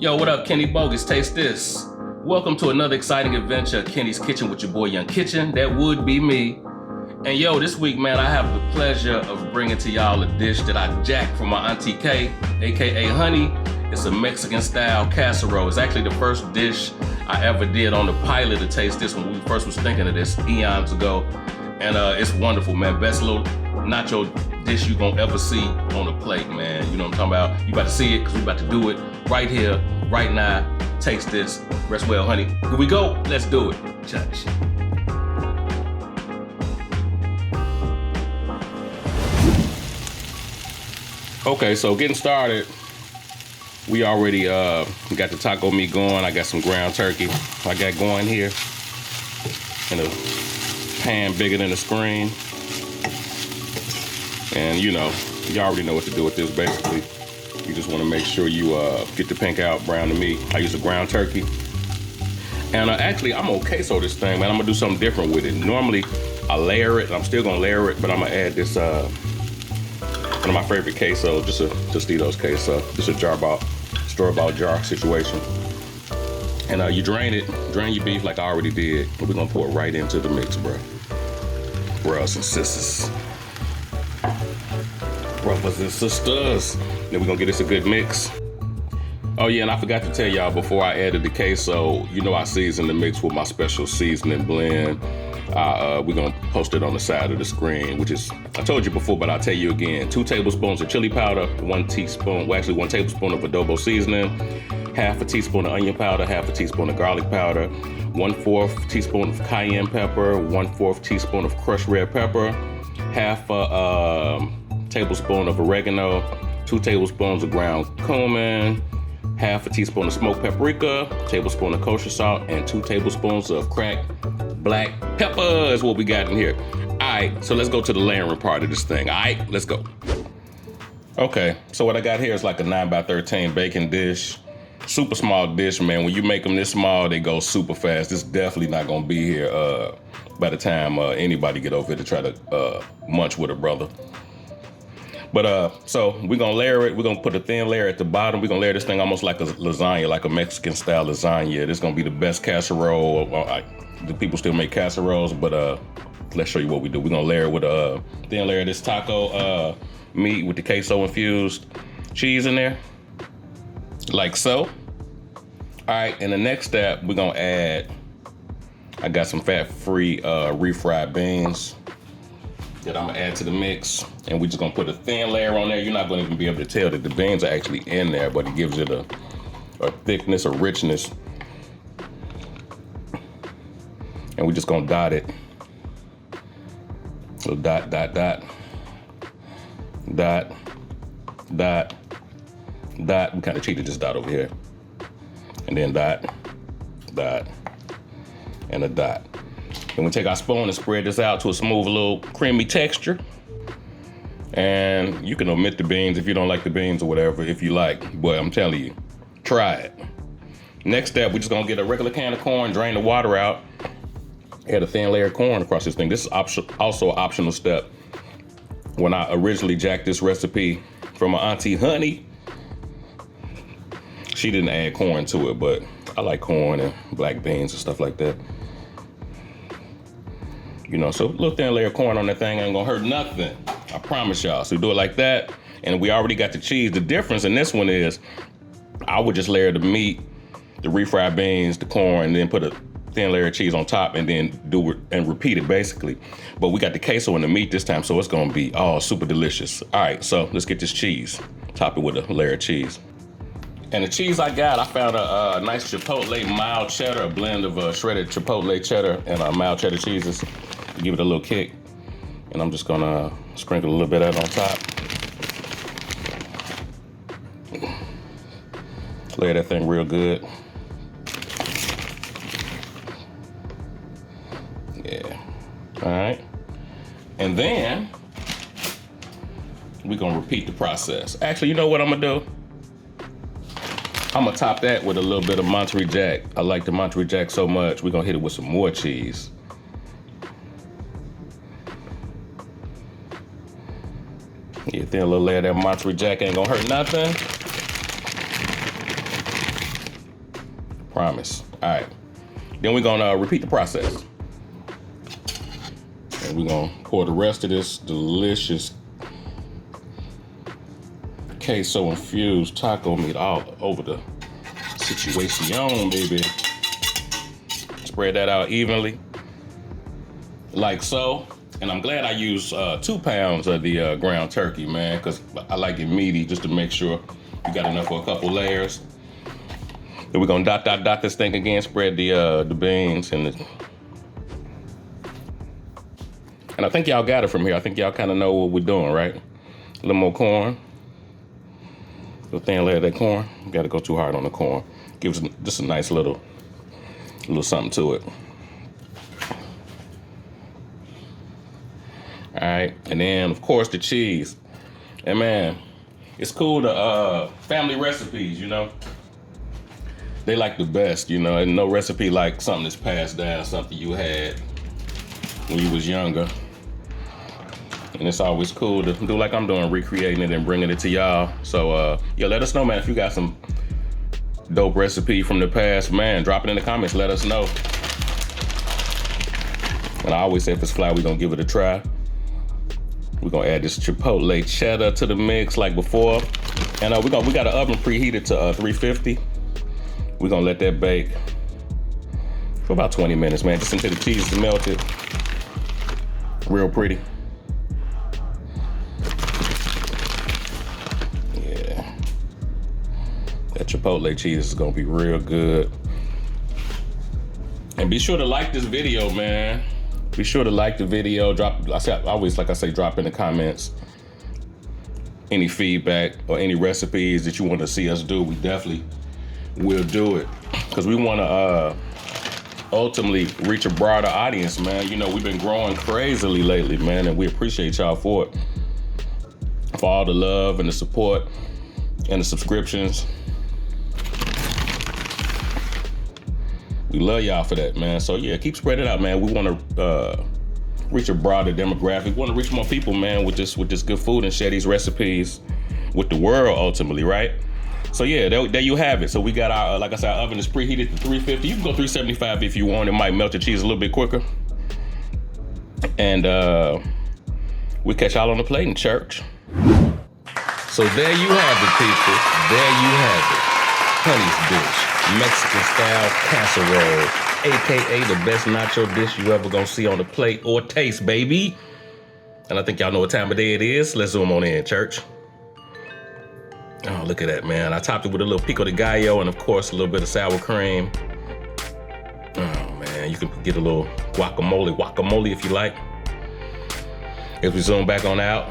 Yo, what up, Kenny Bogus? Taste this. Welcome to another exciting adventure of Kenny's Kitchen with your boy Young Kitchen. That would be me. And yo, this week, man, I have the pleasure of bringing to y'all a dish that I jacked from my Auntie K, a.k.a. Honey. It's a Mexican-style casserole. It's actually the first dish I ever did on the pilot to Taste This when we first was thinking of this eons ago. And it's wonderful, man. Best little nacho dish you gonna ever see on a plate, man. You know what I'm talking about? You about to see it, because we about to do it right here, right now. Taste this. Rest well, honey. Here we go. Let's do it. Church. Okay, so getting started, we already got the taco meat going. I got some ground turkey I got going here in a pan bigger than the screen. And you know, you already know what to do with this basically. You just want to make sure you get the pink out, brown the meat. I use a ground turkey. And actually, I'm gonna queso this thing, man. I'm gonna do something different with it. Normally, I layer it, and I'm still gonna layer it, but I'm gonna add this, one of my favorite queso, just a TasteDis queso. Just a store-bought jar situation. And you drain your beef like I already did. And we're gonna pour it right into the mix, bro. Brothers and sisters. Brothers and sisters. Then we're gonna get this a good mix. Oh yeah, and I forgot to tell y'all before I added the queso, you know I seasoned the mix with my special seasoning blend. We're gonna post it on the side of the screen, which is, I told you before, but I'll tell you again, 2 tablespoons of chili powder, 1 tablespoon of adobo seasoning, half a teaspoon of onion powder, half a teaspoon of garlic powder, 1/4 teaspoon of cayenne pepper, 1/4 teaspoon of crushed red pepper, half a tablespoon of oregano, 2 tablespoons of ground cumin, half a teaspoon of smoked paprika, tablespoon of kosher salt, and 2 tablespoons of cracked black pepper is what we got in here. All right, so let's go to the layering part of this thing. All right, let's go. Okay, so what I got here is like a 9x13 baking dish. Super small dish, man. When you make them this small, they go super fast. This definitely not gonna be here by the time anybody get over here to try to munch with a brother. But so we're gonna layer it. We're gonna put a thin layer at the bottom. We're gonna layer this thing almost like a lasagna, like a Mexican style lasagna. This is gonna be the best casserole. The people still make casseroles, but let's show you what we do. We're gonna layer it with a thin layer of this taco meat with the queso infused cheese in there, like so. All right, and the next step, we're gonna add, I got some fat-free refried beans that I'm gonna add to the mix. And we're just gonna put a thin layer on there. You're not gonna even be able to tell that the beans are actually in there, but it gives it a thickness, a richness. And we're just gonna dot it. So dot, dot, dot, dot, dot, dot. We kind of cheated this dot over here. And then dot, dot, and a dot. And we take our spoon and spread this out to a smooth little creamy texture. And you can omit the beans if you don't like the beans or whatever, if you like. But I'm telling you, try it. Next step, we're just gonna get a regular can of corn, drain the water out, add a thin layer of corn across this thing. This is also an optional step. When I originally jacked this recipe from my Auntie Honey, she didn't add corn to it, but I like corn and black beans and stuff like that. You know, so a little thin layer of corn on that thing ain't gonna hurt nothing. I promise y'all. So do it like that. And we already got the cheese. The difference in this one is I would just layer the meat, the refried beans, the corn, and then put a thin layer of cheese on top and then do it and repeat it basically. But we got the queso and the meat this time, so it's gonna be super delicious. All right, so let's get this cheese. Top it with a layer of cheese. And the cheese I got, I found a nice Chipotle mild cheddar, a blend of shredded Chipotle cheddar and mild cheddar cheeses to give it a little kick. And I'm just gonna sprinkle a little bit of that on top. Layer that thing real good. Yeah, all right. And then we're gonna repeat the process. Actually, you know what I'm gonna do? I'm gonna top that with a little bit of Monterey Jack. I like the Monterey Jack so much, we're gonna hit it with some more cheese. Yeah, thin little layer of that Monterey Jack ain't gonna hurt nothing. Promise. All right. Then we're gonna repeat the process. And we're gonna pour the rest of this delicious queso infused taco meat all over the situation, baby. Spread that out evenly, like so. And I'm glad I used 2 pounds of the ground turkey, man, because I like it meaty, just to make sure you got enough for a couple layers. Then we're gonna dot this thing again. Spread the beans and I think y'all got it from here. I think y'all kind of know what we're doing, right? A little more corn. A little thin layer of that corn. You gotta go too hard on the corn. Gives just a nice little something to it. All right, and then of course the cheese. And man, it's cool to family recipes, you know. They like the best, you know, and no recipe like something that's passed down, something you had when you was younger. And it's always cool to do like I'm doing, recreating it and bringing it to y'all. So yeah, let us know, man, if you got some dope recipe from the past, man, drop it in the comments, let us know. And I always say if it's fly, we're gonna give it a try. We're gonna add this chipotle cheddar to the mix like before. And we got an oven preheated to 350. We're gonna let that bake for about 20 minutes, man, just until the cheese is melted. Real pretty. Yeah. That chipotle cheese is gonna be real good. And be sure to like this video, man. Be sure to like the video. Drop in the comments any feedback or any recipes that you want to see us do. We definitely will do it, because we want to ultimately reach a broader audience, man. You know, we've been growing crazily lately, man, and we appreciate y'all for it. For all the love and the support and the subscriptions. We love y'all for that, man. So yeah, keep spreading it out, man. We want to reach a broader demographic. We want to reach more people, man, with this good food and share these recipes with the world ultimately, right? So yeah, there you have it. So we got our, like I said, our oven is preheated to 350. You can go 375 if you want. It might melt the cheese a little bit quicker. And we catch y'all on the plate in church. So there you have it, people. There you have it. Honey's Dish. Mexican style casserole, a.k.a. the best nacho dish you ever gonna see on the plate or taste, baby. And I think y'all know what time of day it is. Let's zoom on in, church. Oh, look at that, man. I topped it with a little pico de gallo and of course a little bit of sour cream. Oh man, you can get a little guacamole if you like. As we zoom back on out.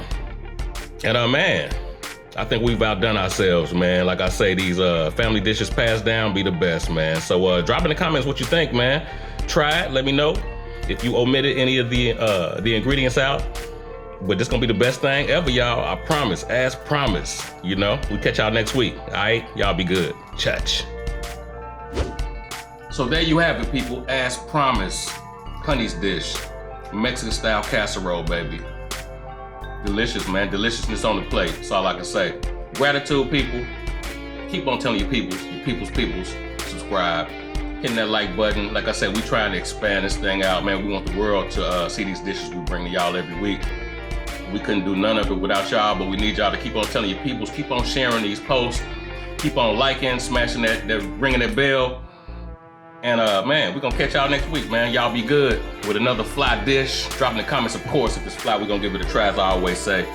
And man, I think we've outdone ourselves, man. Like I say, these family dishes passed down be the best, man. So drop in the comments what you think, man. Try it, let me know if you omitted any of the ingredients out. But this gonna be the best thing ever, y'all. I promise, as promised. You know, we catch y'all next week. All right, y'all be good. Church. So there you have it, people. As promised, Honey's Dish, Mexican style casserole, baby. Delicious, man. Deliciousness on the plate. That's all I can say. Gratitude, people. Keep on telling your peoples. Subscribe. Hitting that like button. Like I said, we trying to expand this thing out, man. We want the world to see these dishes we bring to y'all every week. We couldn't do none of it without y'all, but we need y'all to keep on telling your peoples. Keep on sharing these posts. Keep on liking, smashing that ringing that bell. And man, we're gonna catch y'all next week, man. Y'all be good with another fly dish. Drop in the comments, of course, if it's fly, we're gonna give it a try, as I always say.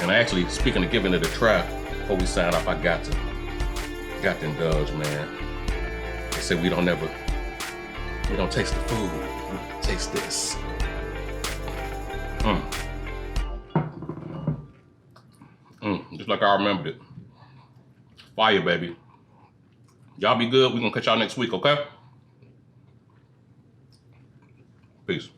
And actually, speaking of giving it a try, before we sign off, I got to indulge, man. They say we don't taste the food, we taste this. Just like I remembered it. Fire, baby. Y'all be good. We're gonna catch y'all next week, okay? Peace.